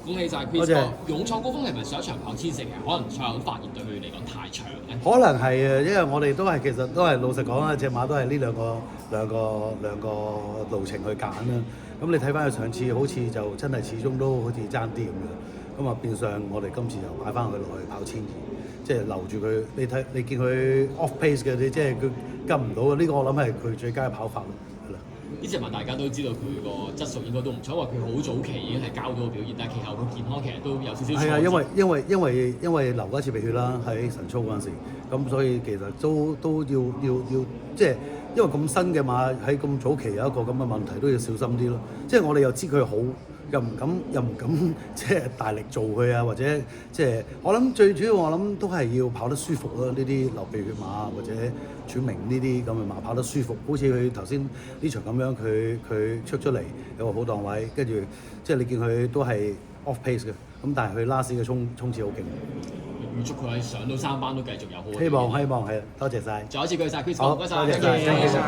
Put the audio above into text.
恭喜晒 Chris 哥！勇創高峰係咪上一場跑1000其實可能賽後發現對佢嚟講太長咧？可能係啊，因為我哋都係其實都係老實講啦，隻馬都係呢兩個路程去揀啦。咁你睇翻佢上次好似就真係始終都好似爭啲咁樣。咁啊變相我哋今次又擺翻佢落去跑1200，即係留住佢。你見佢 off pace 嘅，你即係佢跟唔到嘅。呢個我諗係佢最佳嘅跑法咯。呢隻馬大家都知道佢個質素應該都唔錯，因為佢好早期已經係交到個表現，但係其後佢健康其實都有少少。係啊，因為流過一次鼻血啦，喺神操嗰陣時，咁所以其實都要即係因為咁新嘅馬喺咁早期有一個咁嘅問題都要小心啲咯。即係我哋又知佢好，又唔敢即係大力做佢啊，或者即係我諗最主要我諗都係要跑得舒服咯。呢啲流鼻血馬或者喘鳴呢啲咁嘅馬跑得舒服，好似佢頭先呢場咁樣，佢出嚟有個好檔位，跟住即係你見佢都係 off pace 嘅，咁但係佢 last 嘅衝刺好勁。預祝佢上到3班都繼續有好。希望係，多謝晒。再一次多謝 Chris 哥，唔該晒。多謝晒。